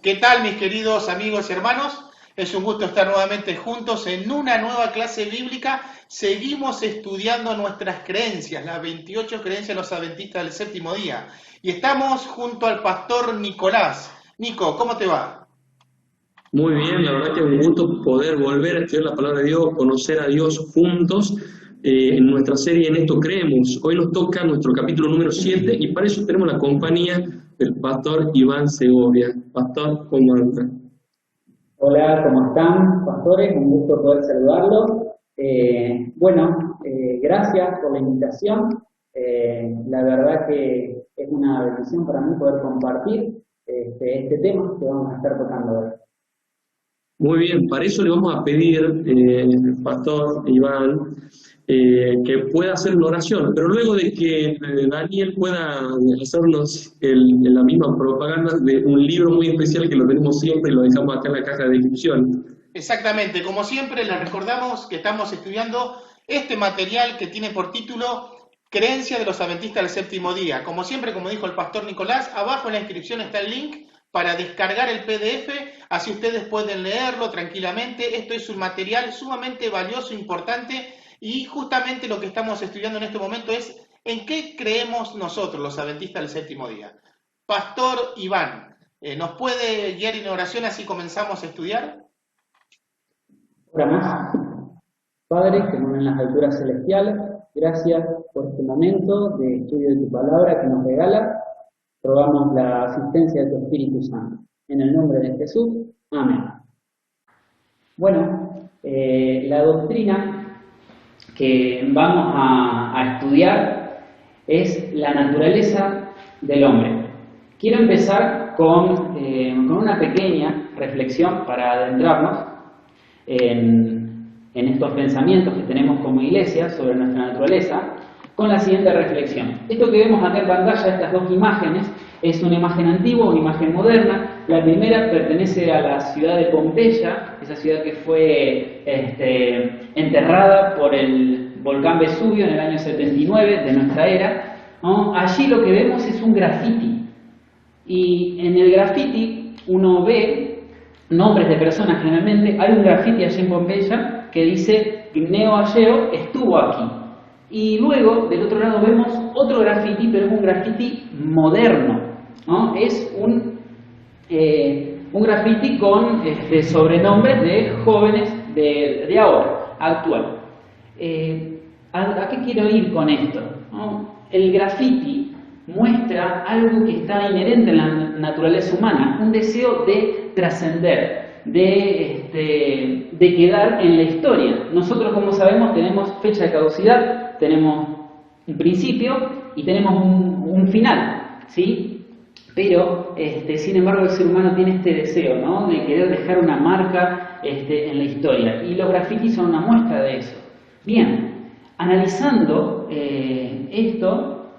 ¿Qué tal, mis queridos amigos y hermanos? Es un gusto estar nuevamente juntos en una nueva clase bíblica. Seguimos estudiando nuestras creencias, las 28 creencias de los adventistas del séptimo día. Y estamos junto al pastor Nicolás. Nico, ¿cómo te va? Muy bien, la verdad que es un gusto poder volver a estudiar la palabra de Dios, conocer a Dios juntos en nuestra serie En esto creemos. Hoy nos toca nuestro capítulo número 7 y para eso tenemos la compañía del pastor Iván Segovia. Pastor, ¿cómo anda? Hola, ¿cómo están, pastores? Un gusto poder saludarlos. Gracias por la invitación. La verdad que es una bendición para mí poder compartir este tema que vamos a estar tocando hoy. Muy bien, para eso le vamos a pedir, pastor Iván, que pueda hacer una oración, pero luego de que Daniel pueda hacernos la misma propaganda de un libro muy especial que lo tenemos siempre y lo dejamos acá en la caja de descripción. Exactamente, como siempre les recordamos que estamos estudiando este material que tiene por título Creencia de los Adventistas del Séptimo Día. Como siempre, como dijo el pastor Nicolás, abajo en la descripción está el link para descargar el PDF, así ustedes pueden leerlo tranquilamente. Esto es un material sumamente valioso, importante, y justamente lo que estamos estudiando en este momento es en qué creemos nosotros, los adventistas del séptimo día. Pastor Iván, ¿nos puede guiar en oración así comenzamos a estudiar? Oramos. Padre, que mora en las alturas celestiales, gracias por este momento de estudio de tu palabra que nos regala. Rogamos la asistencia de tu Espíritu Santo. En el nombre de Jesús. Amén. Bueno, la doctrina que vamos a estudiar es la naturaleza del hombre. Quiero empezar con una pequeña reflexión para adentrarnos en estos pensamientos que tenemos como iglesia sobre nuestra naturaleza, con la siguiente reflexión. Esto que vemos acá en pantalla, estas dos imágenes, es una imagen antigua, una imagen moderna. La primera pertenece a la ciudad de Pompeya, esa ciudad que fue enterrada por el volcán Vesubio en el año 79 de nuestra era, ¿no? Allí lo que vemos es un grafiti. Y en el grafiti uno ve nombres de personas generalmente. Hay un grafiti allí en Pompeya que dice Gneo Ageo estuvo aquí. Y luego, del otro lado, vemos otro grafiti, pero es un grafiti moderno, ¿no? Es un grafiti con sobrenombres de jóvenes de ahora, actual. ¿A qué quiero ir con esto? ¿No? El grafiti muestra algo que está inherente en la naturaleza humana, un deseo de trascender, de quedar en la historia. Nosotros, como sabemos, tenemos fecha de caducidad, tenemos un principio y tenemos un final, ¿sí? Pero, sin embargo, el ser humano tiene este deseo, ¿no?, de querer dejar una marca en la historia. Y los grafitis son una muestra de eso. Bien, analizando esto,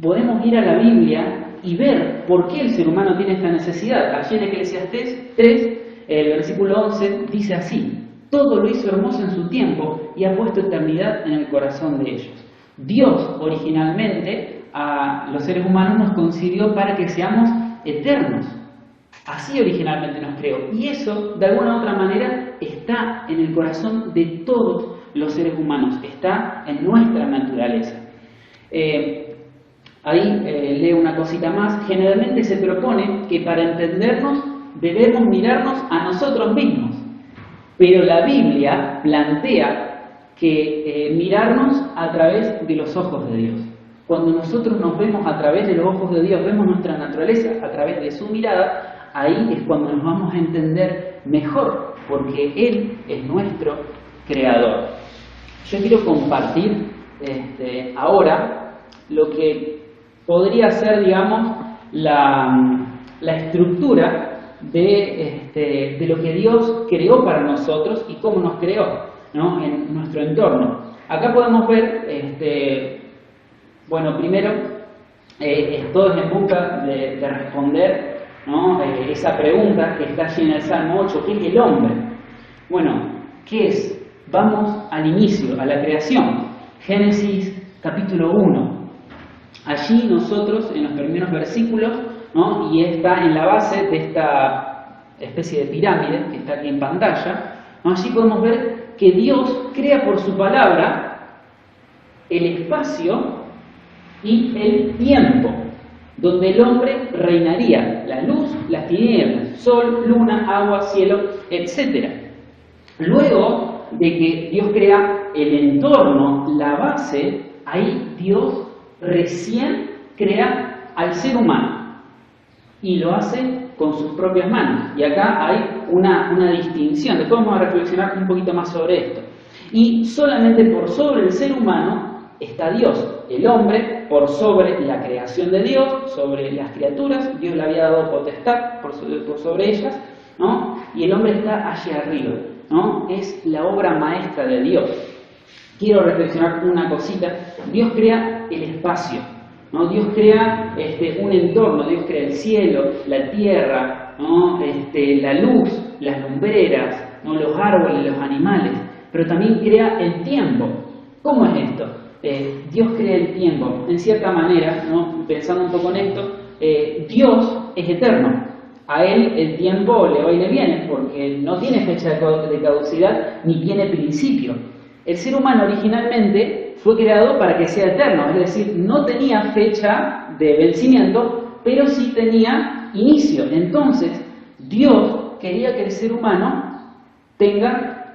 podemos ir a la Biblia y ver por qué el ser humano tiene esta necesidad. Allí en Eclesiastés 3, el versículo 11, dice así: todo lo hizo hermoso en su tiempo y ha puesto eternidad en el corazón de ellos. Dios originalmente a los seres humanos nos concibió para que seamos eternos. Así originalmente nos creó. Y eso, de alguna u otra manera, está en el corazón de todos los seres humanos. Está en nuestra naturaleza. Leo una cosita más. Generalmente se propone que para entendernos debemos mirarnos a nosotros mismos. Pero la Biblia plantea que mirarnos a través de los ojos de Dios. Cuando nosotros nos vemos a través de los ojos de Dios, vemos nuestra naturaleza a través de su mirada, ahí es cuando nos vamos a entender mejor, porque Él es nuestro creador. Yo quiero compartir ahora lo que podría ser, digamos, la estructura de lo que Dios creó para nosotros y cómo nos creó, ¿no?, en nuestro entorno. Acá podemos ver, primero, todos en busca de responder, ¿no?, esa pregunta que está allí en el Salmo 8, ¿qué es el hombre? Bueno, ¿qué es? Vamos al inicio, a la creación. Génesis capítulo 1. Allí nosotros, en los primeros versículos, ¿no? Y está en la base de esta especie de pirámide que está aquí en pantalla, ¿no? Allí podemos ver que Dios crea por su palabra el espacio y el tiempo, donde el hombre reinaría, la luz, las tinieblas, sol, luna, agua, cielo, etc. Luego de que Dios crea el entorno, la base, ahí Dios recién crea al ser humano y lo hace con sus propias manos. Y acá hay una distinción. Después vamos a reflexionar un poquito más sobre esto. Y solamente por sobre el ser humano está Dios. El hombre por sobre la creación de Dios, sobre las criaturas. Dios le había dado potestad por sobre ellas, ¿no? Y el hombre está allí arriba, ¿no? Es la obra maestra de Dios. Quiero reflexionar una cosita. Dios crea el espacio, ¿no? Dios crea un entorno. Dios crea el cielo, la tierra, ¿no? La luz, las lumbreras, ¿no? Los árboles, los animales. Pero también crea el tiempo. ¿Cómo es esto? Dios crea el tiempo. En cierta manera, ¿no? Pensando un poco en esto, Dios es eterno. A Él el tiempo le va y le viene, porque no tiene fecha de caducidad ni tiene principio. El ser humano originalmente fue creado para que sea eterno, es decir, no tenía fecha de vencimiento, pero sí tenía inicio. Entonces, Dios quería que el ser humano tenga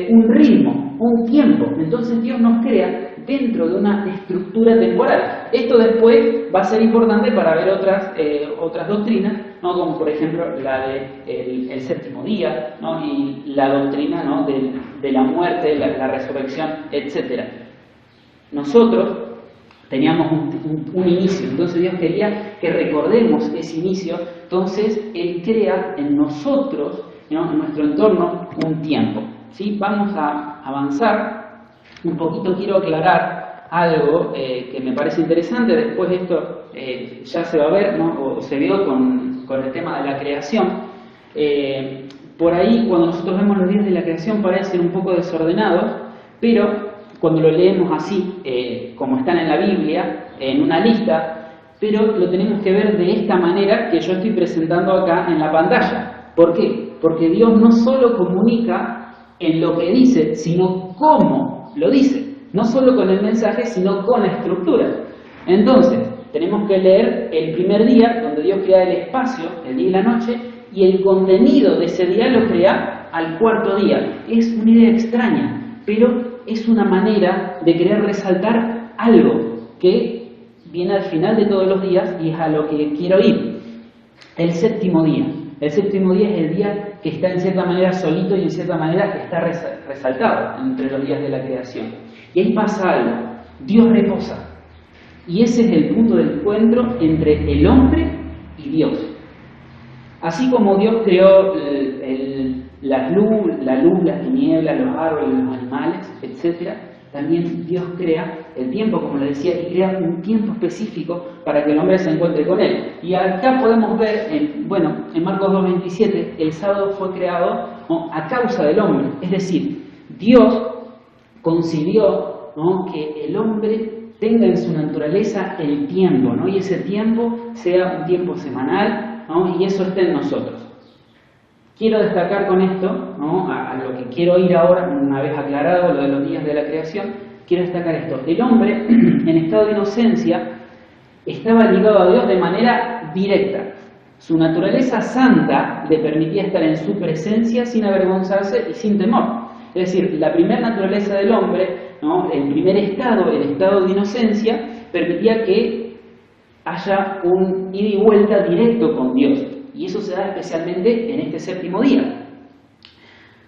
un ritmo, un tiempo. Entonces Dios nos crea dentro de una estructura temporal. Esto después va a ser importante para ver otras doctrinas, ¿no? Como por ejemplo la del el séptimo día, ¿no? Y la doctrina, ¿no? de la muerte, la resurrección, etc. Nosotros teníamos un inicio, entonces Dios quería que recordemos ese inicio. Entonces Él crea en nosotros, ¿no? En nuestro entorno, un tiempo, ¿sí? Vamos a avanzar un poquito. Quiero aclarar algo que me parece interesante. Después esto ya se va a ver, ¿no? O se vio con el tema de la creación. Por ahí, cuando nosotros vemos los días de la creación, parecen un poco desordenados, pero cuando lo leemos así, como están en la Biblia, en una lista, pero lo tenemos que ver de esta manera que yo estoy presentando acá en la pantalla. ¿Por qué? Porque Dios no solo comunica en lo que dice, sino cómo lo dice. No solo con el mensaje, sino con la estructura. Entonces, tenemos que leer el primer día, donde Dios crea el espacio, el día y la noche, y el contenido de ese día lo crea al cuarto día. Es una idea extraña, pero es una manera de querer resaltar algo que viene al final de todos los días y es a lo que quiero ir. El séptimo día. El séptimo día es el día que está en cierta manera solito y en cierta manera que está resaltado entre los días de la creación. Y ahí pasa algo. Dios reposa. Y ese es el punto de encuentro entre el hombre y Dios. Así como Dios creó la luz, las tinieblas, los árboles, los animales, etc., también Dios crea el tiempo, como le decía, y crea un tiempo específico para que el hombre se encuentre con Él. Y acá podemos ver, en Marcos 2:27, el sábado fue creado, ¿no? A causa del hombre. Es decir, Dios concibió, ¿no? Que el hombre tenga en su naturaleza el tiempo, ¿no? Y ese tiempo sea un tiempo semanal, ¿no? Y eso esté en nosotros. Quiero destacar con esto, ¿no? A lo que quiero ir ahora, una vez aclarado lo de los días de la creación, quiero destacar esto. El hombre, en estado de inocencia, estaba ligado a Dios de manera directa. Su naturaleza santa le permitía estar en su presencia sin avergonzarse y sin temor. Es decir, la primera naturaleza del hombre, ¿no? El primer estado, el estado de inocencia, permitía que haya un ida y vuelta directo con Dios. Y eso se da especialmente en este séptimo día.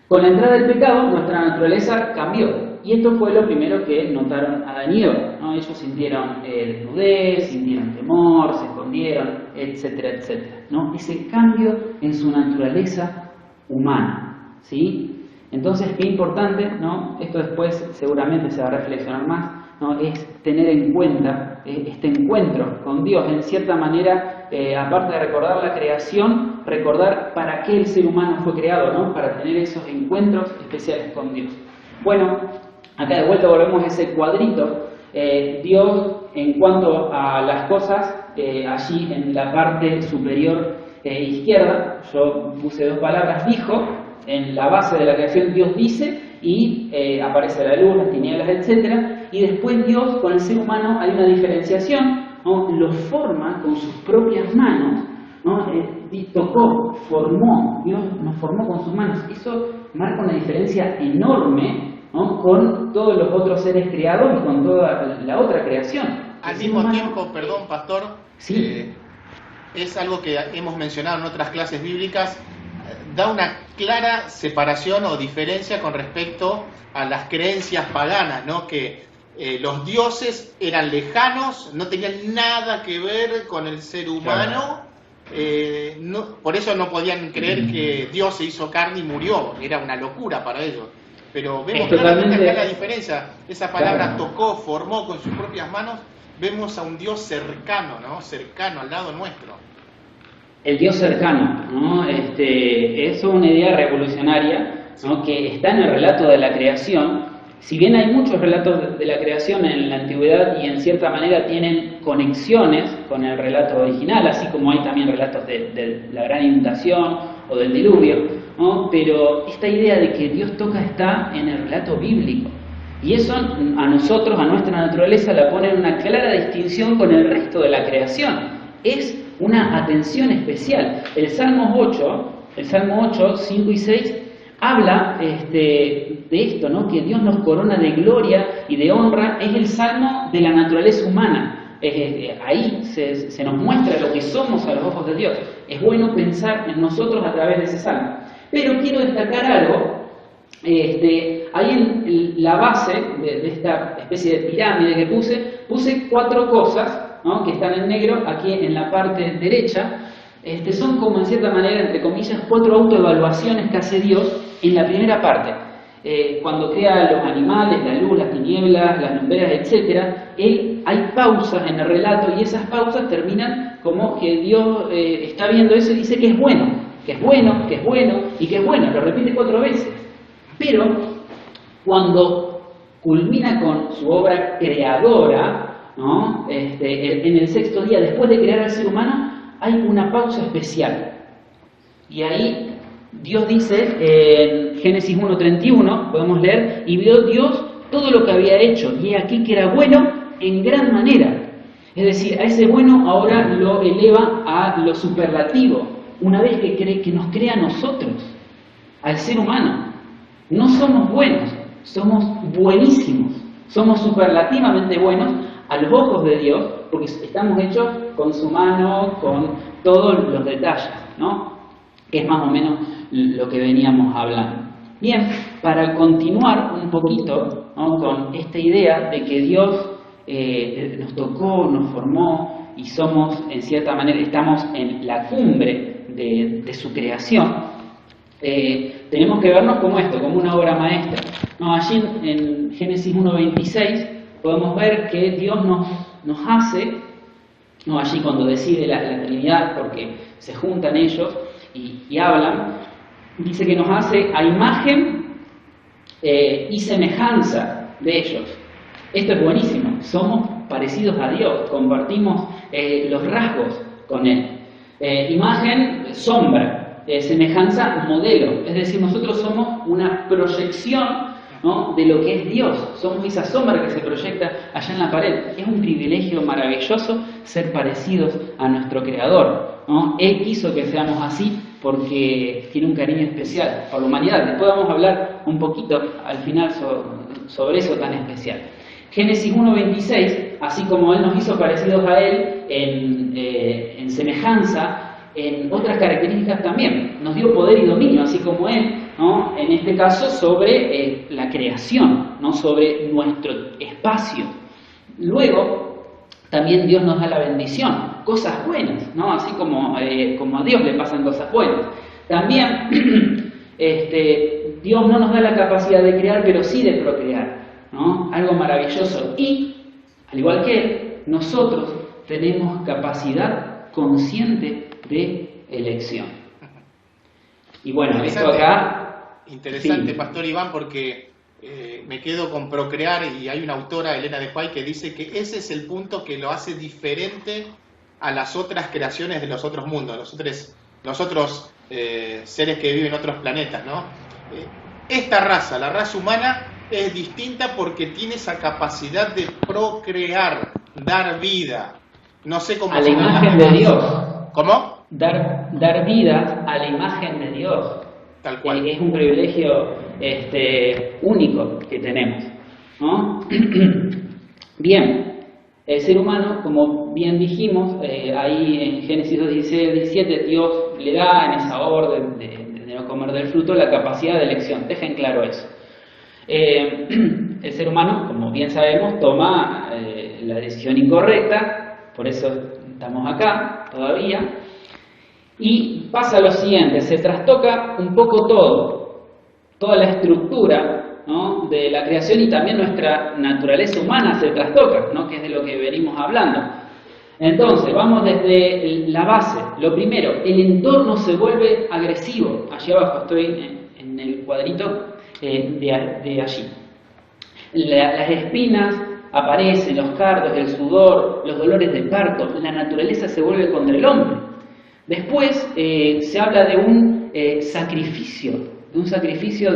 Con la entrada del pecado, nuestra naturaleza cambió. Y esto fue lo primero que notaron Adán y Eva, ¿no? Ellos sintieron desnudez, sintieron temor, se escondieron, etcétera, etcétera, ¿no? Ese cambio en su naturaleza humana, ¿sí? Entonces, qué importante, ¿no? Esto después seguramente se va a reflexionar más, ¿no? Es tener en cuenta este encuentro con Dios. En cierta manera, aparte de recordar la creación, recordar para qué el ser humano fue creado, ¿no? Para tener esos encuentros especiales con Dios. Bueno, acá de vuelta volvemos a ese cuadrito. Dios, en cuanto a las cosas, allí en la parte superior izquierda, yo puse dos palabras, dijo, en la base de la creación Dios dice, y aparece la luz, las tinieblas, etc. Y después Dios con el ser humano hay una diferenciación, ¿no? Lo forma con sus propias manos, ¿no? Tocó, formó, Dios nos formó con sus manos. Eso marca una diferencia enorme, ¿no? Con todos los otros seres creados y con toda la otra creación. Al mismo tiempo, perdón, pastor, sí. Es algo que hemos mencionado en otras clases bíblicas, da una clara separación o diferencia con respecto a las creencias paganas, ¿no? Que los dioses eran lejanos, no tenían nada que ver con el ser humano, por eso no podían creer que Dios se hizo carne y murió, era una locura para ellos. Pero vemos claramente acá la diferencia, esa palabra tocó, formó con sus propias manos, vemos a un Dios cercano, ¿no? Cercano, al lado nuestro. El Dios cercano, ¿no? Es una idea revolucionaria, ¿no? Que está en el relato de la creación. Si bien hay muchos relatos de la creación en la antigüedad y en cierta manera tienen conexiones con el relato original, así como hay también relatos de la gran inundación o del diluvio, ¿no? Pero esta idea de que Dios toca está en el relato bíblico. Y eso a nosotros, a nuestra naturaleza, la pone en una clara distinción con el resto de la creación. Es una atención especial. El Salmo 8, 5 y 6, habla de esto, ¿no? Que Dios nos corona de gloria y de honra. Es el salmo de la naturaleza humana. Ahí se nos muestra lo que somos a los ojos de Dios. Es bueno pensar en nosotros a través de ese salmo. Pero quiero destacar algo. Ahí en la base de esta especie de pirámide que puse 4 cosas, ¿no? Que están en negro aquí en la parte derecha. Son como en cierta manera, entre comillas, 4 autoevaluaciones que hace Dios en la primera parte. Cuando crea los animales, la luz, las tinieblas, las lumbreras, etc., hay pausas en el relato y esas pausas terminan como que Dios está viendo eso y dice que es bueno, que es bueno, que es bueno y que es bueno. Lo repite 4 veces. Pero cuando culmina con su obra creadora, ¿no? En el 6º día, después de crear al ser humano, hay una pausa especial. Y ahí Dios dice, en Génesis 1:31, podemos leer, y vio Dios todo lo que había hecho, y he aquí que era bueno en gran manera. Es decir, a ese bueno ahora lo eleva a lo superlativo, una vez que nos crea a nosotros, al ser humano. No somos buenos, somos buenísimos, somos superlativamente buenos a los ojos de Dios, porque estamos hechos con su mano, con todos los detalles, ¿no? Que es más o menos lo que veníamos hablando. Bien, para continuar un poquito, ¿no? Con esta idea de que Dios nos tocó, nos formó y somos, en cierta manera, estamos en la cumbre de su creación, tenemos que vernos como esto, como una obra maestra. No, allí en Génesis 1:26 podemos ver que Dios nos hace, no, allí cuando decide la Trinidad, porque se juntan ellos y hablan, dice que nos hace a imagen y semejanza de ellos. Esto es buenísimo, somos parecidos a Dios, compartimos los rasgos con Él. Imagen, sombra, semejanza, modelo, es decir, nosotros somos una proyección, ¿no? De lo que es Dios, somos esa sombra que se proyecta allá en la pared. Es un privilegio maravilloso ser parecidos a nuestro Creador, ¿no? Él quiso que seamos así porque tiene un cariño especial por la humanidad. Después vamos a hablar un poquito al final sobre eso tan especial. Génesis 1:26, así como Él nos hizo parecidos a Él en semejanza, en otras características también, nos dio poder y dominio, así como Él, ¿no? En este caso sobre la creación, ¿no? Sobre nuestro espacio. Luego, también Dios nos da la bendición, cosas buenas, ¿no? Así como a Dios le pasan cosas buenas. También Dios no nos da la capacidad de crear, pero sí de procrear, ¿no? Algo maravilloso. Y, al igual que Él, nosotros tenemos capacidad consciente de elección. Y bueno, esto acá... Interesante, sí. Pastor Iván, porque me quedo con procrear y hay una autora, Elena de White, que dice que ese es el punto que lo hace diferente a las otras creaciones de los otros mundos, los otros seres que viven en otros planetas, ¿no? Esta raza, la raza humana, es distinta porque tiene esa capacidad de procrear, dar vida. No sé cómo... A la imagen de Dios. ¿Cómo? Dar vida a la imagen de Dios. Tal cual. Es un privilegio único que tenemos, ¿no? Bien, el ser humano, como bien dijimos, ahí en Génesis 2:16-17, Dios le da en esa orden de no comer del fruto la capacidad de elección. Dejen claro eso. El ser humano, como bien sabemos, toma la decisión incorrecta, por eso estamos acá todavía, y pasa lo siguiente, se trastoca un poco toda la estructura, ¿no?, de la creación, y también nuestra naturaleza humana se trastoca, ¿no?, que es de lo que venimos hablando. Entonces, vamos desde la base. Lo primero, el entorno se vuelve agresivo. Allí abajo estoy en el cuadrito de allí. Las espinas aparecen, los cardos, el sudor, los dolores de parto. La naturaleza se vuelve contra el hombre. Después se habla de un sacrificio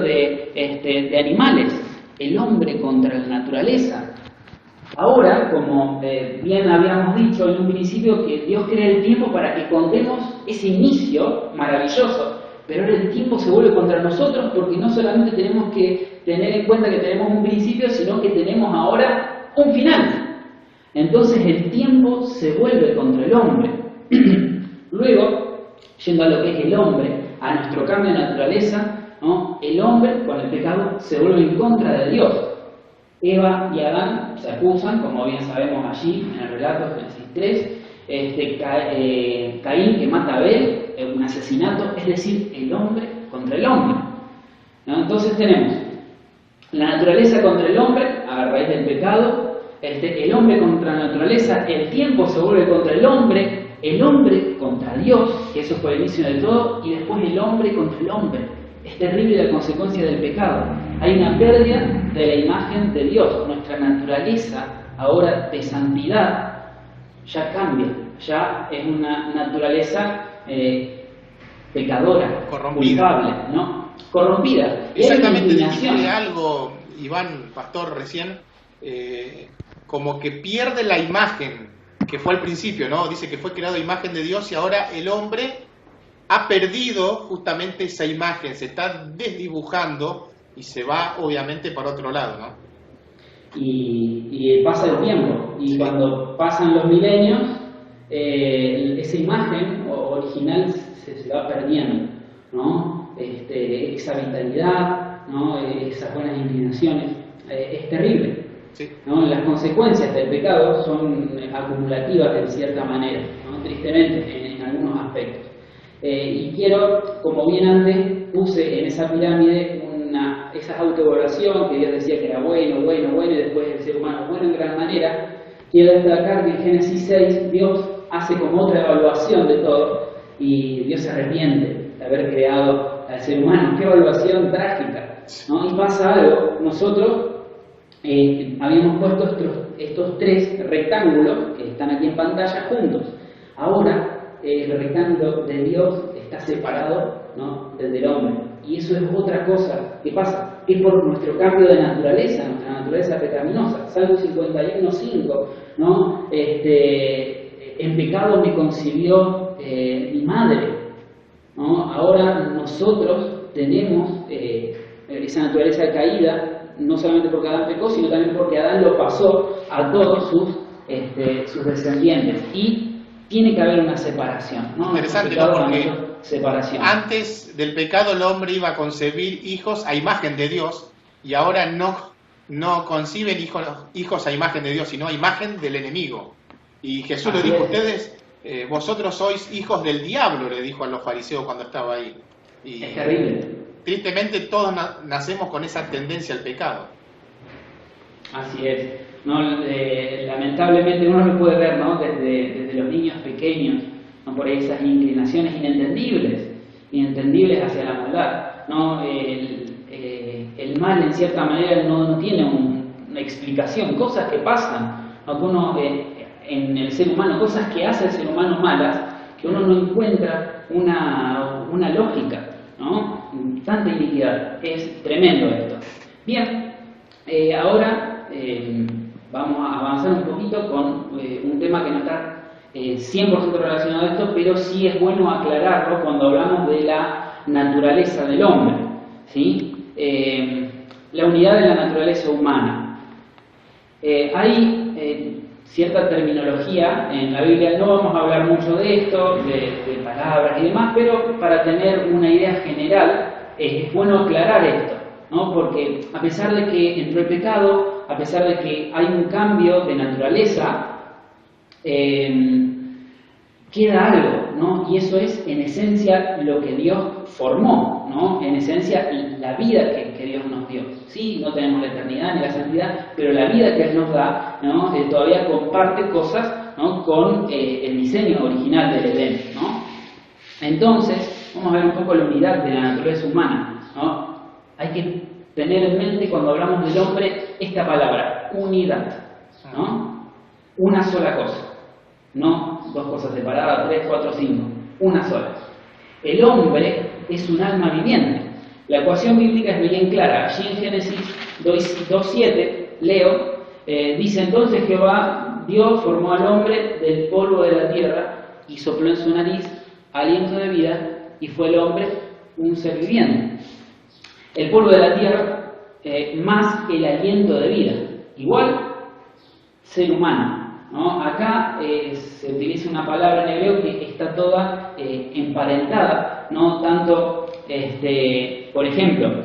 de animales. El hombre contra la naturaleza. Ahora, como bien habíamos dicho en un principio, que Dios crea el tiempo para que contemos ese inicio maravilloso, pero ahora el tiempo se vuelve contra nosotros, porque no solamente tenemos que tener en cuenta que tenemos un principio, sino que tenemos ahora un final. Entonces el tiempo se vuelve contra el hombre. Luego, yendo a lo que es el hombre, a nuestro cambio de naturaleza, ¿no?, el hombre con el pecado se vuelve en contra de Dios. Eva y Adán se acusan, como bien sabemos allí en el relato de Génesis 3, Caín que mata a Abel, un asesinato, es decir, el hombre contra el hombre, ¿no? Entonces tenemos la naturaleza contra el hombre a raíz del pecado, el hombre contra la naturaleza, el tiempo se vuelve contra el hombre contra Dios, que eso fue el inicio de todo, y después el hombre contra el hombre. Es terrible la consecuencia del pecado. Hay una pérdida de la imagen de Dios. Nuestra naturaleza ahora de santidad ya cambia. Ya es una naturaleza pecadora, culpable, ¿no? Corrompida. Exactamente, dijiste algo, Iván, pastor, recién, como que pierde la imagen que fue al principio, ¿no? Dice que fue creado a imagen de Dios y ahora el hombre ha perdido justamente esa imagen, se está desdibujando y se va obviamente para otro lado, ¿no? Y pasa el tiempo, y sí, cuando pasan los milenios, esa imagen original se va perdiendo, ¿no? Esa vitalidad, ¿no?, esas buenas inclinaciones, es terrible. Sí. ¿No? Las consecuencias del pecado son acumulativas de cierta manera, ¿no?, tristemente en algunos aspectos. Y quiero, como bien antes puse en esa pirámide esa autoevaluación que Dios decía que era bueno, y después el ser humano bueno en gran manera, quiero destacar que en Génesis 6 Dios hace como otra evaluación de todo y Dios se arrepiente de haber creado al ser humano. ¡Qué evaluación trágica! ¿No? Y pasa algo, nosotros habíamos puesto estos tres rectángulos que están aquí en pantalla juntos. Ahora el rectángulo de Dios está separado, ¿no?, del hombre. Y eso es otra cosa que pasa, que por nuestro cambio de naturaleza, nuestra naturaleza pecaminosa. Salmo 51:5, ¿no? En pecado me concibió mi madre, ¿no? Ahora nosotros tenemos esa naturaleza caída, no solamente porque Adán pecó, sino también porque Adán lo pasó a todos sus descendientes. Y tiene que haber una separación, ¿no? Interesante, ¿no? Porque separación. Antes del pecado el hombre iba a concebir hijos a imagen de Dios y ahora no conciben hijos a imagen de Dios, sino a imagen del enemigo. Y Jesús le dijo a ustedes, vosotros sois hijos del diablo, le dijo a los fariseos cuando estaba ahí. Y es terrible. Tristemente todos nacemos con esa tendencia al pecado. Así es. No, lamentablemente uno lo puede ver, ¿no?, desde los niños pequeños, ¿no?, por esas inclinaciones inentendibles hacia la maldad, ¿no? El mal en cierta manera no tiene una explicación, cosas que pasan, ¿no?, que uno en el ser humano, cosas que hace el ser humano malas, que uno no encuentra una lógica, ¿no? Tanta iniquidad. Es tremendo esto. Bien, ahora vamos a avanzar un poquito con un tema que no está 100% relacionado a esto, pero sí es bueno aclararlo cuando hablamos de la naturaleza del hombre, ¿sí? La unidad de la naturaleza humana. Hay cierta terminología en la Biblia, no vamos a hablar mucho de esto, de palabras y demás, pero para tener una idea general es bueno aclarar esto, ¿no? Porque a pesar de que entró el pecado, a pesar de que hay un cambio de naturaleza, queda algo, ¿no? Y eso es en esencia lo que Dios formó, ¿no? En esencia la vida que Dios nos dio. Sí, no tenemos la eternidad ni la santidad, pero la vida que Él nos da, ¿no? Todavía comparte cosas, ¿no? Con el diseño original del Edén, ¿no? Entonces, vamos a ver un poco la unidad de la naturaleza humana, ¿no? Hay que tener en mente cuando hablamos del hombre esta palabra, unidad, ¿no? Una sola cosa. No dos cosas separadas, 3, 4, 5, una sola. El hombre es un alma viviente. La ecuación bíblica es bien clara. Allí en Génesis 2:7, leo, dice: entonces Jehová Dios formó al hombre del polvo de la tierra y sopló en su nariz aliento de vida, y fue el hombre un ser viviente. El polvo de la tierra más el aliento de vida, igual ser humano, ¿no? Acá se utiliza una palabra en hebreo que está toda emparentada, ¿no? Tanto, por ejemplo,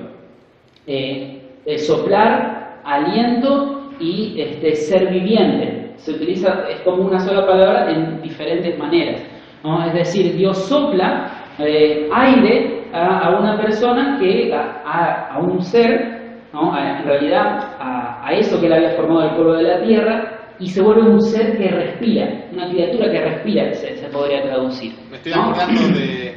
soplar, aliento y ser viviente. Se utiliza, es como una sola palabra en diferentes maneras, ¿no? Es decir, Dios sopla aire a una persona, a un ser, ¿no? En realidad a eso que él había formado del polvo de la tierra, y se vuelve un ser que respira, una criatura que respira, se podría traducir, ¿no? Me estoy acordando de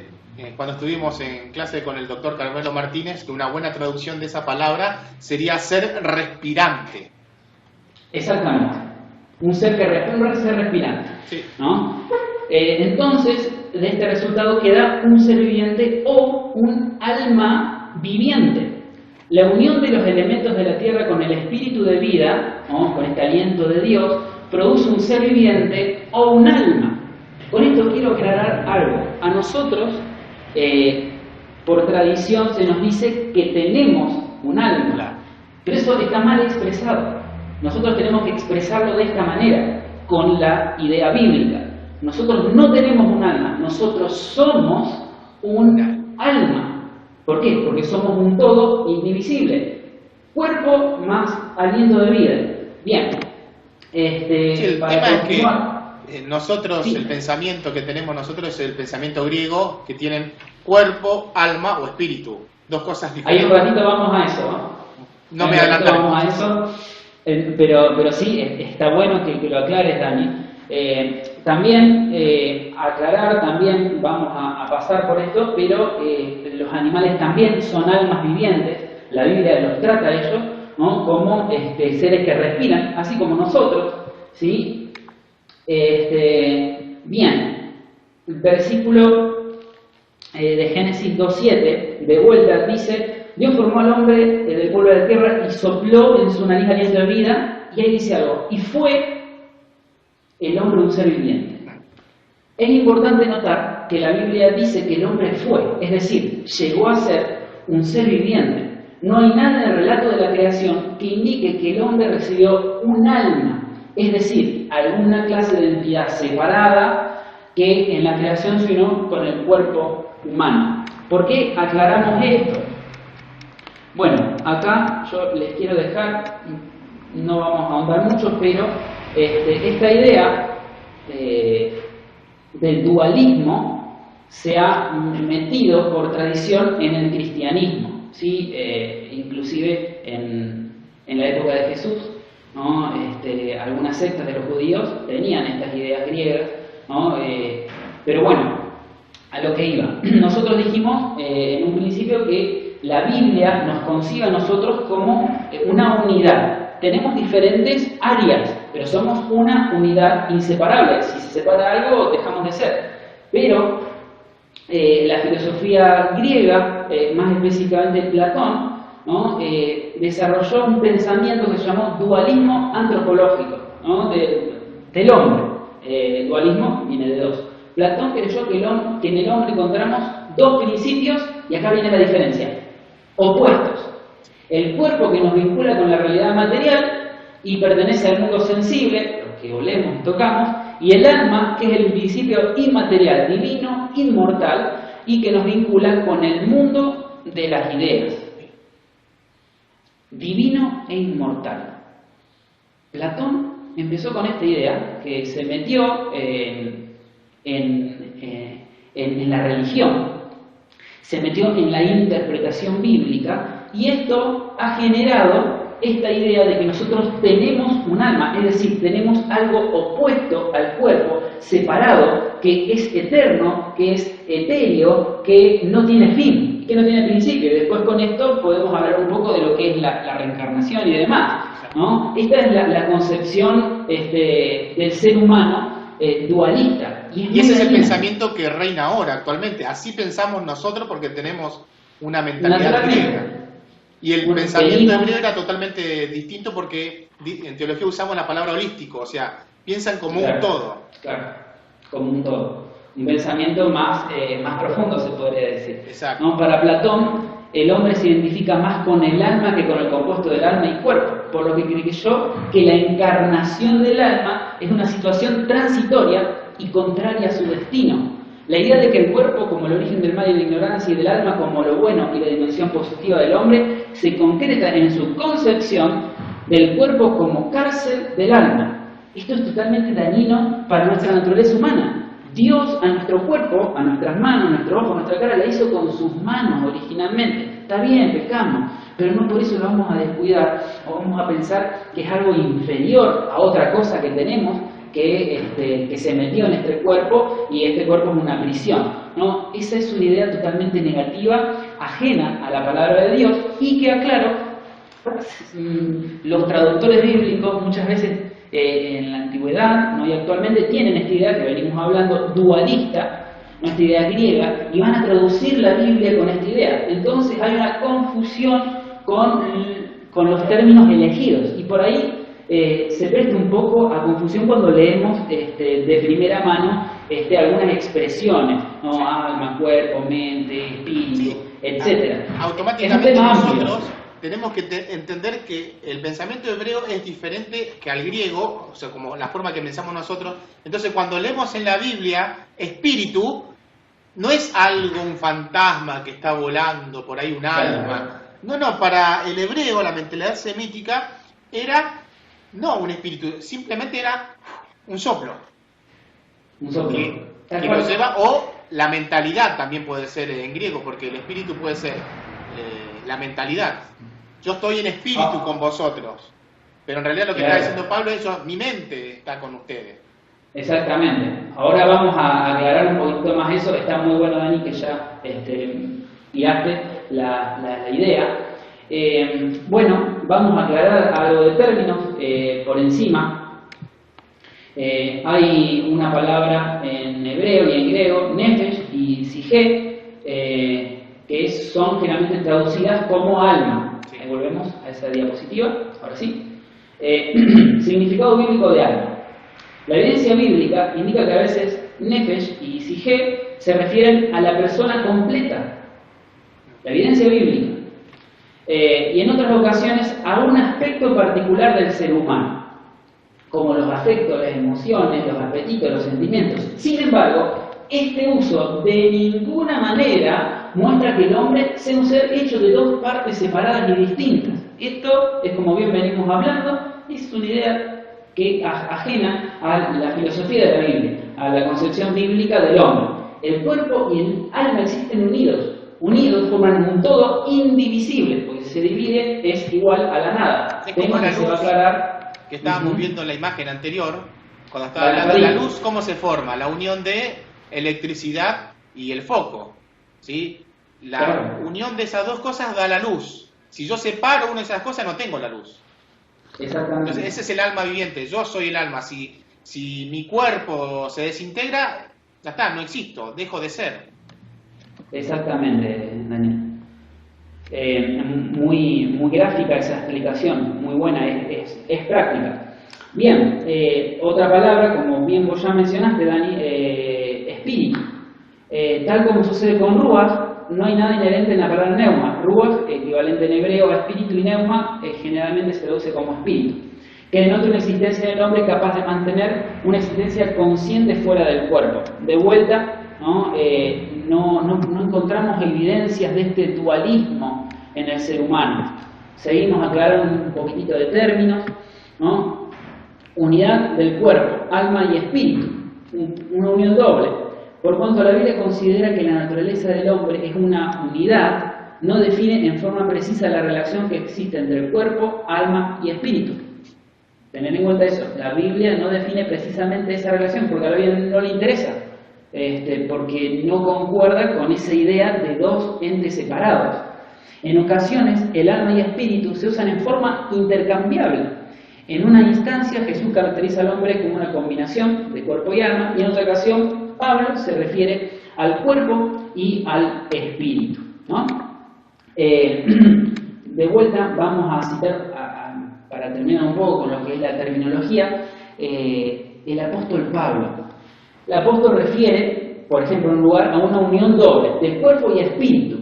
cuando estuvimos en clase con el doctor Carmelo Martínez, que una buena traducción de esa palabra sería ser respirante. Exactamente, un ser respirante, Sí. ¿no? Entonces, de este resultado queda un ser viviente o un alma viviente. La unión de los elementos de la tierra con el espíritu de vida, ¿no? Con este aliento de Dios, produce un ser viviente o un alma. Con esto quiero aclarar algo. A nosotros, por tradición, se nos dice que tenemos un alma, pero eso está mal expresado. Nosotros tenemos que expresarlo de esta manera, con la idea bíblica. Nosotros no tenemos un alma, nosotros somos un alma. ¿Por qué? Porque somos un todo indivisible. Cuerpo más aliento de vida. Bien. Sí, el para tema es continuar. que nosotros, Sí. el pensamiento que tenemos nosotros es el pensamiento griego, que tienen cuerpo, alma o espíritu. Dos cosas Ahí diferentes. un ratito vamos a eso, ¿no? No Ahí me un ratito adelantaré. vamos a eso. Pero sí, está bueno que lo aclares, Dani. También aclarar, también vamos a pasar por esto, pero los animales también son almas vivientes. La Biblia los trata a ellos, ¿no? Como seres que respiran, así como nosotros, ¿sí? Bien, el versículo de Génesis 2:7, de vuelta, dice: Dios formó al hombre del polvo de la tierra y sopló en su nariz aliento de vida, y ahí dice algo: y fue el hombre un ser viviente. Es importante notar que la Biblia dice que el hombre fue, es decir, llegó a ser un ser viviente. No hay nada en el relato de la creación que indique que el hombre recibió un alma, es decir, alguna clase de entidad separada que en la creación se unió con el cuerpo humano. ¿Por qué aclaramos esto? Bueno, acá yo les quiero dejar, no vamos a ahondar mucho, pero esta idea del dualismo se ha metido por tradición en el cristianismo, ¿sí? Inclusive en la época de Jesús, ¿no? Algunas sectas de los judíos tenían estas ideas griegas, ¿no? Pero bueno, a lo que iba. Nosotros dijimos en un principio que la Biblia nos concibe a nosotros como una unidad tenemos diferentes áreas, pero somos una unidad inseparable. Si se separa algo, dejamos de ser. Pero la filosofía griega, más específicamente Platón, ¿no? Desarrolló un pensamiento que se llamó dualismo antropológico, ¿no? del hombre. Dualismo viene de dos. Platón creyó que en el hombre encontramos dos principios, y acá viene la diferencia, opuestos. El cuerpo, que nos vincula con la realidad material y pertenece al mundo sensible, lo que olemos, tocamos, y el alma, que es el principio inmaterial, divino, inmortal, y que nos vincula con el mundo de las ideas. Divino e inmortal. Platón empezó con esta idea, que se metió en la religión, se metió en la interpretación bíblica, y esto ha generado esta idea de que nosotros tenemos un alma, es decir, tenemos algo opuesto al cuerpo, separado, que es eterno, que es etéreo, que no tiene fin, que no tiene principio. Y después con esto podemos hablar un poco de lo que es la reencarnación y demás, ¿no? Esta es la concepción del ser humano dualista. Y ese es el pensamiento que reina ahora, actualmente. Así pensamos nosotros porque tenemos una mentalidad griega. Y el pensamiento hebreo era totalmente distinto porque en teología usamos la palabra holístico, o sea, piensan como un todo. Claro, como un todo. Un pensamiento más profundo, se podría decir. Exacto. ¿No? Para Platón, el hombre se identifica más con el alma que con el compuesto del alma y cuerpo, por lo que creyó que la encarnación del alma es una situación transitoria y contraria a su destino. La idea de que el cuerpo como el origen del mal y la ignorancia, y del alma como lo bueno y la dimensión positiva del hombre, se concreta en su concepción del cuerpo como cárcel del alma. Esto es totalmente dañino para nuestra naturaleza humana. Dios a nuestro cuerpo, a nuestras manos, a nuestro ojo, a nuestra cara, la hizo con sus manos originalmente. Está bien, pecamos, pero no por eso lo vamos a descuidar o vamos a pensar que es algo inferior a otra cosa que tenemos, que se metió en este cuerpo, y este cuerpo es una prisión, ¿no? Esa es una idea totalmente negativa, ajena a la palabra de Dios, y que, aclaro, los traductores bíblicos muchas veces en la antigüedad, ¿no? Y actualmente tienen esta idea que venimos hablando, dualista, ¿no? Esta idea griega, y van a traducir la Biblia con esta idea. Entonces hay una confusión con los términos elegidos, y por ahí se presta un poco a confusión cuando leemos de primera mano algunas expresiones, ¿no? Alma, cuerpo, mente, espíritu, etc. Automáticamente nosotros tenemos que entender que el pensamiento hebreo es diferente que al griego, o sea, como la forma que pensamos nosotros. Entonces, cuando leemos en la Biblia, espíritu no es algo, un fantasma que está volando por ahí, un alma. No, para el hebreo, la mentalidad semítica era no un espíritu, simplemente era un soplo. Un soplo. Que nos lleva, o la mentalidad también puede ser en griego, porque el espíritu puede ser la mentalidad. Yo estoy en espíritu con vosotros, pero en realidad lo que está diciendo Pablo es mi mente está con ustedes. Exactamente. Ahora vamos a aclarar un poquito más eso. Está muy bueno, Dani, que ya guiaste la idea. Bueno, vamos a aclarar algo de términos por encima. Hay una palabra en hebreo y en griego, nefesh y psique, que son generalmente traducidas como alma. Volvemos a esa diapositiva, ahora sí. Significado bíblico de alma. La evidencia bíblica indica que a veces nefesh y psique se refieren a la persona completa. La evidencia bíblica. Y en otras ocasiones a un aspecto particular del ser humano, como los afectos, las emociones, los apetitos, los sentimientos. Sin embargo, este uso de ninguna manera muestra que el hombre sea un ser hecho de dos partes separadas y distintas. Esto es, como bien venimos hablando, es una idea que ajena a la filosofía de la Biblia, a la concepción bíblica del hombre. El cuerpo y el alma existen unidos forman un todo indivisible, porque si se divide es igual a la nada. Es como la luz, se va a aclarar, que estábamos viendo en la imagen anterior, cuando estaba hablando de la luz, cómo se forma, la unión de electricidad y el foco, ¿sí? La unión de esas dos cosas da la luz. Si yo separo una de esas cosas, no tengo la luz. Exactamente. Entonces, ese es el alma viviente. Yo soy el alma. Si mi cuerpo se desintegra, ya está, no existo, dejo de ser. Exactamente, Daniel. Muy gráfica esa explicación, muy buena, es práctica. Bien, otra palabra, como bien vos ya mencionaste, Dani, espíritu. Tal como sucede con ruach, no hay nada inherente en la palabra neuma. Ruach, equivalente en hebreo a espíritu, y neuma generalmente se traduce como espíritu, que denota una existencia del hombre capaz de mantener una existencia consciente fuera del cuerpo. De vuelta, ¿no? No encontramos evidencias de este dualismo en el ser humano. Seguimos aclarando un poquitito de términos, ¿no? Unidad del cuerpo, alma y espíritu, una unión doble. Por cuanto la Biblia considera que la naturaleza del hombre es una unidad, no define en forma precisa la relación que existe entre el cuerpo, alma y espíritu. Tener en cuenta eso, la Biblia no define precisamente esa relación porque a la Biblia no le interesa. Porque no concuerda con esa idea de dos entes separados. En ocasiones, el alma y espíritu se usan en forma intercambiable. En una instancia, Jesús caracteriza al hombre como una combinación de cuerpo y alma, y en otra ocasión, Pablo se refiere al cuerpo y al espíritu, ¿no? De vuelta, vamos a citar, para terminar un poco con lo que es la terminología, el apóstol Pablo. El apóstol refiere, por ejemplo, en un lugar a una unión doble de cuerpo y espíritu,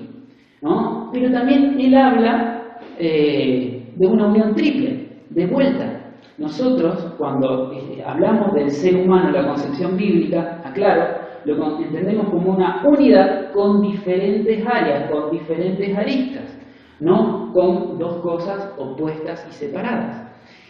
¿no? Pero también él habla de una unión triple, de vuelta. Nosotros, cuando hablamos del ser humano en la concepción bíblica, aclaro, lo entendemos como una unidad con diferentes áreas, con diferentes aristas, no con dos cosas opuestas y separadas.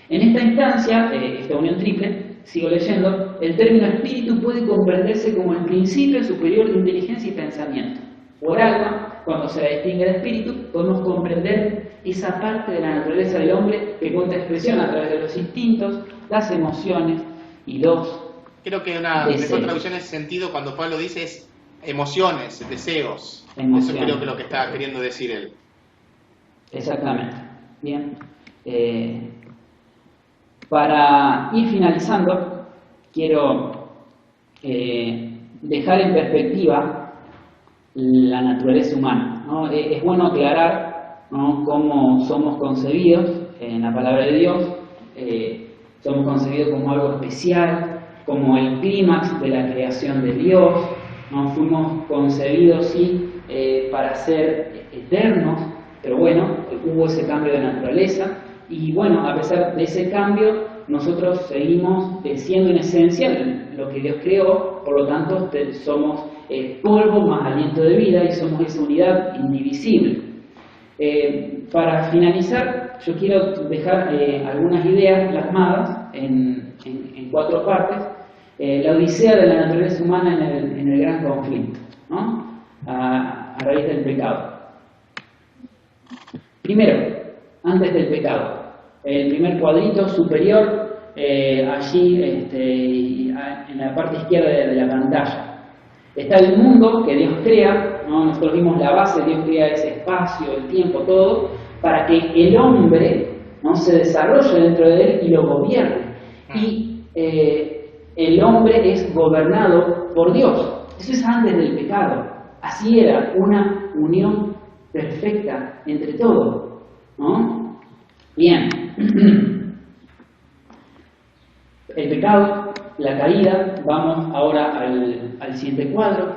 En esta instancia, esta unión triple, sigo leyendo, el término espíritu puede comprenderse como el principio superior de inteligencia y pensamiento. Por alma, cuando se la distingue el espíritu, podemos comprender esa parte de la naturaleza del hombre que cuenta expresión a través de los instintos, las emociones y los Creo que una deseos. mejor traducción en ese sentido, cuando Pablo dice, es emociones, deseos. Emociones. Eso creo que es lo que está queriendo decir él. Exactamente. Bien. Para ir finalizando, quiero dejar en perspectiva la naturaleza humana, ¿no? Es bueno aclarar, ¿no?, cómo somos concebidos en la palabra de Dios. Somos concebidos como algo especial, como el clímax de la creación de Dios, ¿no? Fuimos concebidos, sí, para ser eternos, pero bueno, hubo ese cambio de naturaleza. Y bueno, a pesar de ese cambio, nosotros seguimos siendo en esencia lo que Dios creó, por lo tanto somos polvo más aliento de vida y somos esa unidad indivisible. Para finalizar, yo quiero dejar algunas ideas plasmadas en 4 partes. La odisea de la naturaleza humana en el gran conflicto, ¿no? A raíz del pecado. Primero, antes del pecado. El primer cuadrito superior, allí en la parte izquierda de la pantalla. Está el mundo que Dios crea, ¿no? Nosotros vimos la base, Dios crea ese espacio, el tiempo, todo, para que el hombre, ¿no?, se desarrolle dentro de él y lo gobierne. Y el hombre es gobernado por Dios. Eso es antes del pecado. Así era, una unión perfecta entre todos, ¿no? Bien. El pecado, la caída, vamos ahora al siguiente cuadro,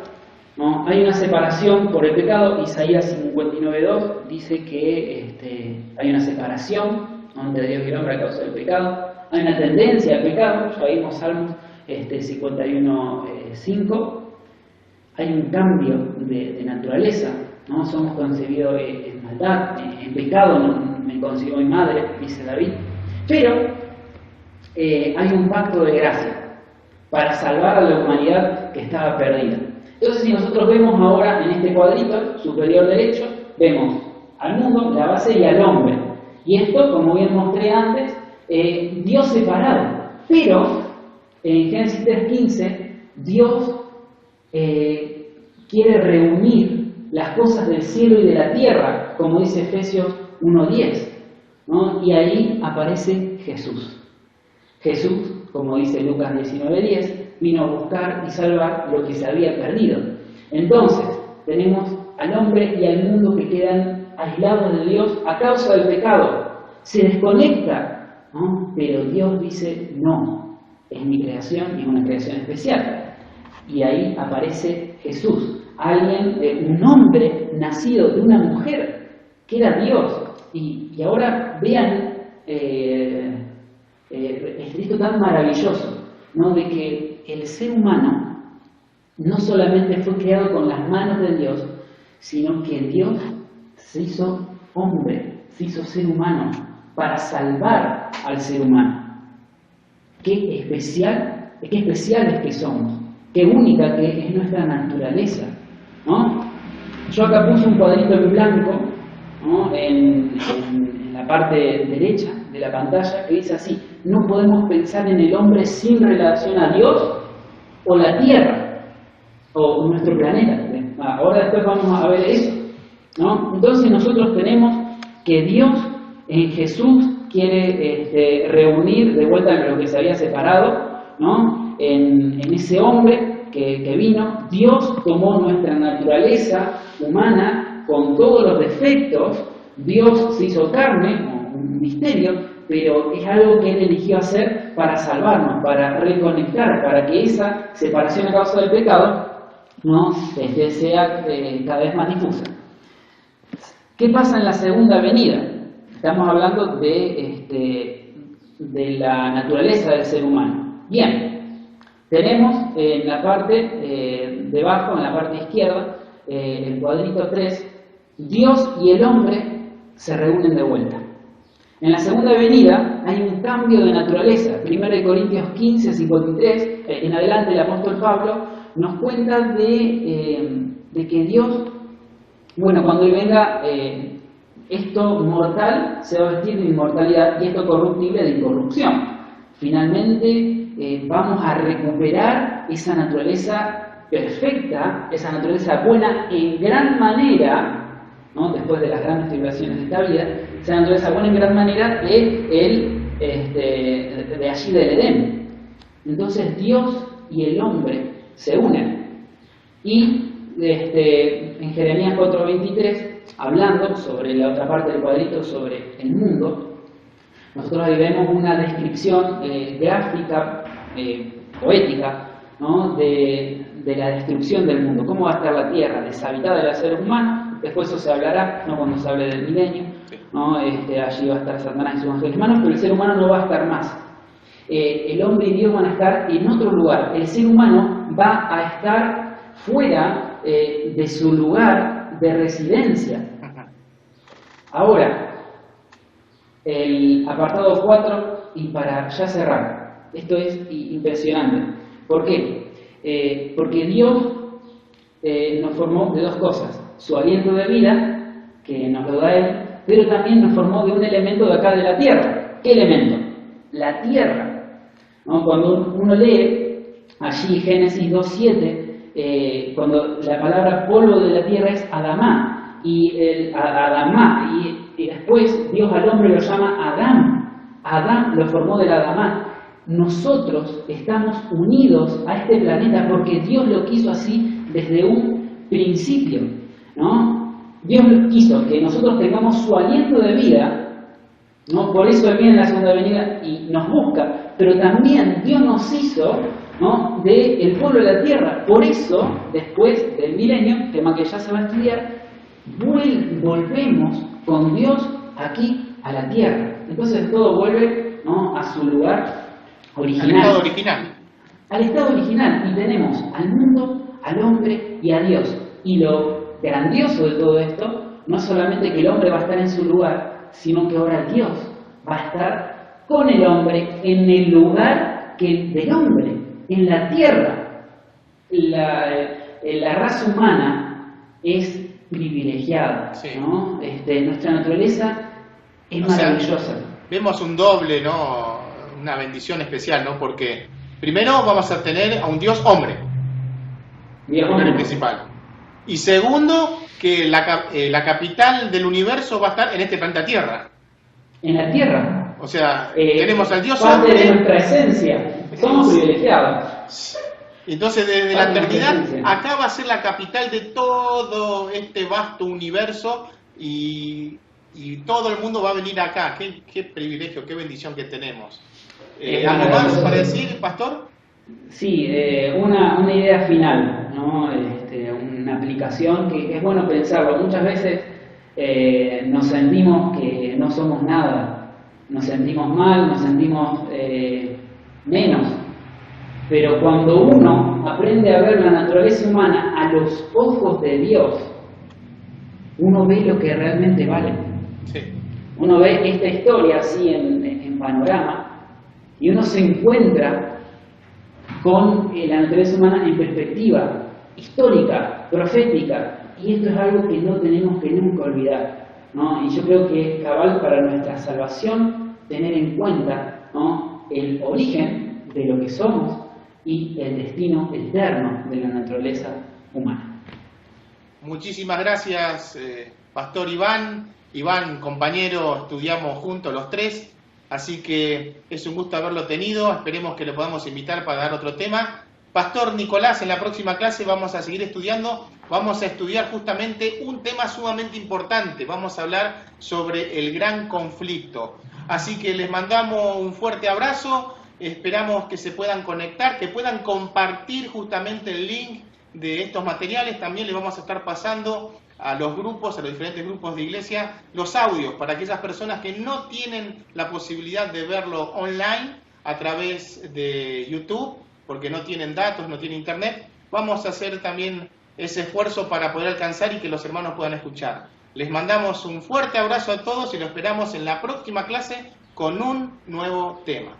¿no? Hay una separación por el pecado. Isaías 59:2 dice que hay una separación, ¿no?, entre Dios y el hombre a causa del pecado. Hay una tendencia al pecado, ya vimos Salmos 51:5. Hay un cambio de naturaleza, ¿no? Somos concebidos en maldad, en pecado, me concibió mi madre, dice David. Pero hay un pacto de gracia para salvar a la humanidad que estaba perdida. Entonces, si nosotros vemos ahora en este cuadrito superior derecho, vemos al mundo, la base, y al hombre. Y esto, como bien mostré antes, Dios separado. Pero en Génesis 3:15, Dios quiere reunir las cosas del cielo y de la tierra, como dice Efesios 1:10. ¿no? Y ahí aparece Jesús. Jesús, como dice Lucas 19:10, vino a buscar y salvar lo que se había perdido. Entonces, tenemos al hombre y al mundo que quedan aislados de Dios a causa del pecado. Se desconecta, ¿no? Pero Dios dice, no, es mi creación y es una creación especial. Y ahí aparece Jesús, alguien, un hombre nacido de una mujer, que era Dios. Y ahora vean esto tan maravilloso, ¿no? De que el ser humano no solamente fue creado con las manos de Dios, sino que Dios se hizo hombre, se hizo ser humano para salvar al ser humano. Qué especiales que somos, qué única que es nuestra naturaleza, ¿no? Yo acá puse un cuadrito en blanco, ¿no? en la parte derecha de la pantalla, que dice así: no podemos pensar en el hombre sin relación a Dios o la Tierra o nuestro planeta. Ahora después vamos a ver eso, ¿no? Entonces nosotros tenemos que Dios en Jesús quiere reunir de vuelta lo que se había separado, ¿no? En ese hombre que vino. Dios tomó nuestra naturaleza humana con todos los defectos. Dios se hizo carne, un misterio, pero es algo que Él eligió hacer para salvarnos, para reconectar, para que esa separación a causa del pecado no sea cada vez más difusa. ¿Qué pasa en la segunda venida? Estamos hablando de la naturaleza del ser humano. Bien, tenemos en la parte debajo, en la parte izquierda, el cuadrito 3, Dios y el hombre se reúnen de vuelta. En la segunda venida hay un cambio de naturaleza. 1 Corintios 15, 53, en adelante el apóstol Pablo nos cuenta de que Dios, bueno, cuando Él venga, esto mortal se va a vestir de inmortalidad y esto corruptible de incorrupción. Finalmente vamos a recuperar esa naturaleza perfecta, esa naturaleza buena en gran manera, ¿no? Después de las grandes tribulaciones de esta vida, esa naturaleza buena en gran manera de allí del Edén. Entonces Dios y el hombre se unen. Y en Jeremías 4:23, hablando sobre la otra parte del cuadrito, sobre el mundo, nosotros ahí vemos una descripción gráfica, poética, ¿no? de la destrucción del mundo. ¿Cómo va a estar la tierra? Deshabitada de los seres humanos. Después eso se hablará, ¿no? Cuando se hable del milenio, ¿no? Allí va a estar Satanás y sus ángeles humanos, pero el ser humano no va a estar más. El hombre y Dios van a estar en otro lugar. El ser humano va a estar fuera de su lugar de residencia. Ahora, el apartado 4, y para ya cerrar, esto es impresionante. ¿Por qué? Porque Dios nos formó de dos cosas: su aliento de vida, que nos lo da Él, pero también nos formó de un elemento de acá de la tierra. ¿Qué elemento? La tierra, ¿no? Cuando uno lee allí Génesis 2:7, cuando la palabra polvo de la tierra es Adamá, y Adamá, y después Dios al hombre lo llama Adán. Adán lo formó del Adamá. Nosotros estamos unidos a este planeta porque Dios lo quiso así desde un principio, ¿no? Dios quiso que nosotros tengamos su aliento de vida, ¿no? Por eso Él viene en la segunda venida y nos busca, pero también Dios nos hizo, ¿no? del polvo de la tierra. Por eso, después del milenio, tema que ya se va a estudiar, volvemos con Dios aquí a la tierra. Entonces todo vuelve, ¿no? a su lugar original. Al estado original. Al estado original. Y tenemos al mundo, al hombre y a Dios. Y lo grandioso de todo esto, no solamente que el hombre va a estar en su lugar, sino que ahora Dios va a estar con el hombre en el lugar del hombre, en la tierra. La raza humana es privilegiada, sí. ¿no? Nuestra naturaleza es maravillosa. Vemos un doble, ¿no? Una bendición especial, ¿no? Porque primero vamos a tener a un Dios hombre, primero y principal. Y segundo, que la capital del universo va a estar en este planeta Tierra. en la tierra. O sea, tenemos al Dios parte hombre. de nuestra esencia. Somos privilegiados. Entonces, desde la Parte de nuestra eternidad, esencia. acá va a ser la capital de todo este vasto universo y todo el mundo va a venir acá. Qué privilegio, qué bendición que tenemos. ¿Algo más para decir, pastor? Sí, una idea final, ¿no? Una aplicación que es bueno pensarlo. Muchas veces nos sentimos que no somos nada, nos sentimos mal, nos sentimos menos. Pero cuando uno aprende a ver la naturaleza humana a los ojos de Dios, uno ve lo que realmente vale. Sí. Uno ve esta historia así en panorama y uno se encuentra con la naturaleza humana en perspectiva histórica, profética, y esto es algo que no tenemos que nunca olvidar, ¿no? Y yo creo que es cabal para nuestra salvación tener en cuenta, ¿no?, el origen de lo que somos y el destino eterno de la naturaleza humana. Muchísimas gracias, Pastor Iván. Iván, compañero, estudiamos juntos los tres, así que es un gusto haberlo tenido. Esperemos que lo podamos invitar para dar otro tema. Pastor Nicolás, en la próxima clase vamos a seguir estudiando. Vamos a estudiar justamente un tema sumamente importante. Vamos a hablar sobre el gran conflicto. Así que les mandamos un fuerte abrazo. Esperamos que se puedan conectar, que puedan compartir justamente el link de estos materiales. También les vamos a estar pasando a los grupos, a los diferentes grupos de iglesia, los audios para aquellas personas que no tienen la posibilidad de verlo online a través de YouTube, porque no tienen datos, no tienen internet. Vamos a hacer también ese esfuerzo para poder alcanzar y que los hermanos puedan escuchar. Les mandamos un fuerte abrazo a todos y lo esperamos en la próxima clase con un nuevo tema.